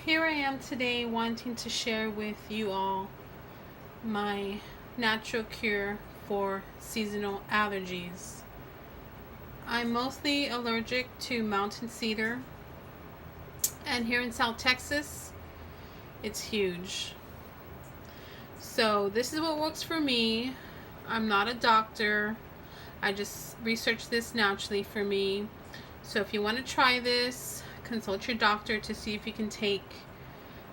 Here I am today wanting to share with you all my natural cure for seasonal allergies. I'm mostly allergic to mountain cedar, and here in South Texas, it's huge. So this is what works for me. I'm not a doctor. I just researched this naturally for me. So if you want to try this, consult your doctor to see if you can take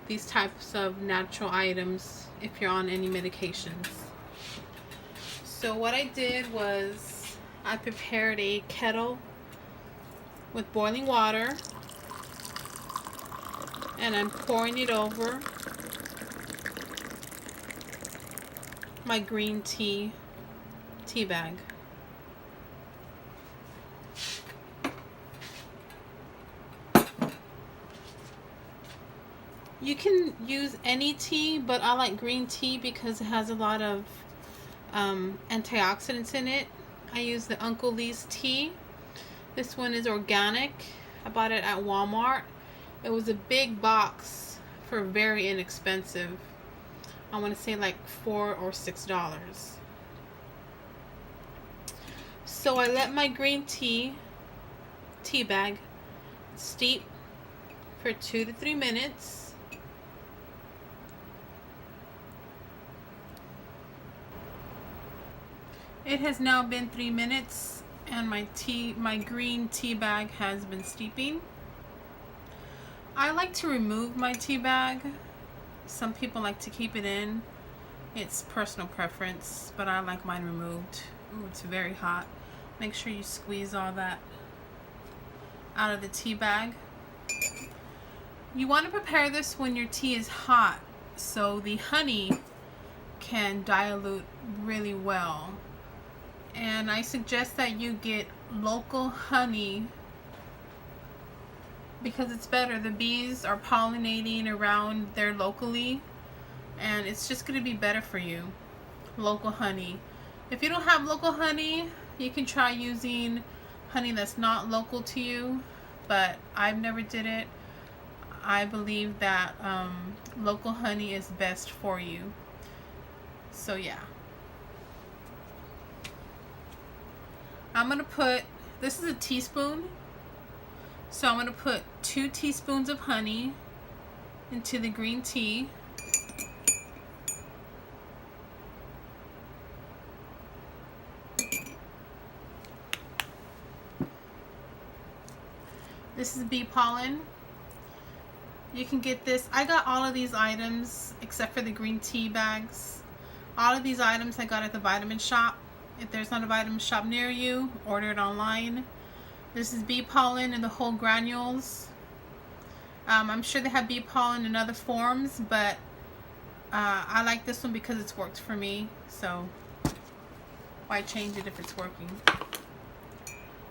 these types of natural items if you're on any medications. So what I did was I prepared a kettle with boiling water, and I'm pouring it over my green tea bag. You can use any tea, but I like green tea because it has a lot of antioxidants in it. I use the Uncle Lee's tea. This one is organic. I bought it at Walmart. It was a big box for very inexpensive. I want to say like $4 or $6. So I let my green tea bag steep for 2 to 3 minutes. It has now been 3 minutes and my green tea bag has been steeping. I like to remove my tea bag. Some people like to keep it in. It's personal preference, but I like mine removed. Ooh, it's very hot. Make sure you squeeze all that out of the tea bag. You want to prepare this when your tea is hot so the honey can dilute really well. And I suggest that you get local honey because it's better. The bees are pollinating around there locally, and it's just going to be better for you. Local honey. If you don't have local honey, you can try using honey that's not local to you, but I've never did it. I believe that local honey is best for you. So yeah. I'm going to put, this is a teaspoon, so I'm going to put 2 teaspoons of honey into the green tea. This is bee pollen. You can get this. I got all of these items except for the green tea bags. All of these items I got at the vitamin shop. If there's not a vitamin shop near you, order it online. This is bee pollen in the whole granules. I'm sure they have bee pollen in other forms, but I like this one because it's worked for me. So why change it if it's working?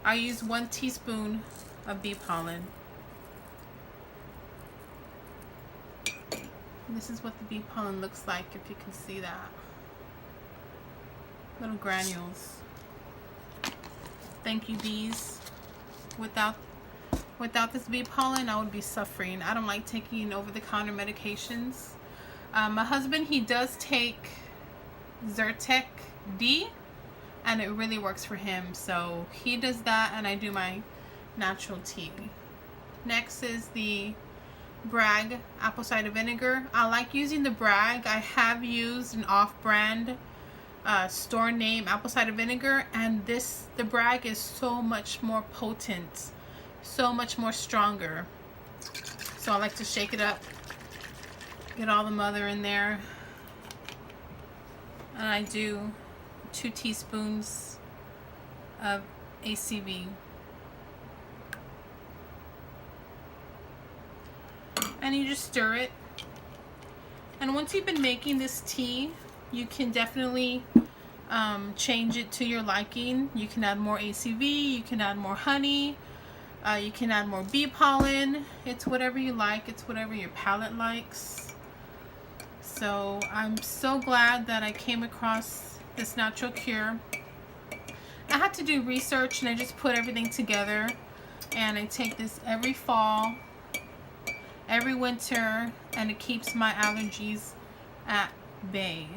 I use 1 teaspoon of bee pollen. This is what the bee pollen looks like, if you can see that. Little granules. Thank you, bees. Without this bee pollen, I would be suffering. I don't like taking over-the-counter medications. My husband, he does take Zyrtec D, and it really works for him. So he does that, and I do my natural tea. Next is the Bragg apple cider vinegar. I like using the Bragg. I have used an off-brand store name apple cider vinegar, and the Bragg is so much more potent, so much more stronger. So I like to shake it up, get all the mother in there, and I do 2 teaspoons of ACV. And you just stir it. And once you've been making this tea, you can definitely change it to your liking. You can add more ACV, you can add more honey, you can add more bee pollen. It's whatever you like, it's whatever your palate likes. So I'm so glad that I came across this natural cure. I had to do research and I just put everything together, and I take this every fall every winter, and it keeps my allergies at bay.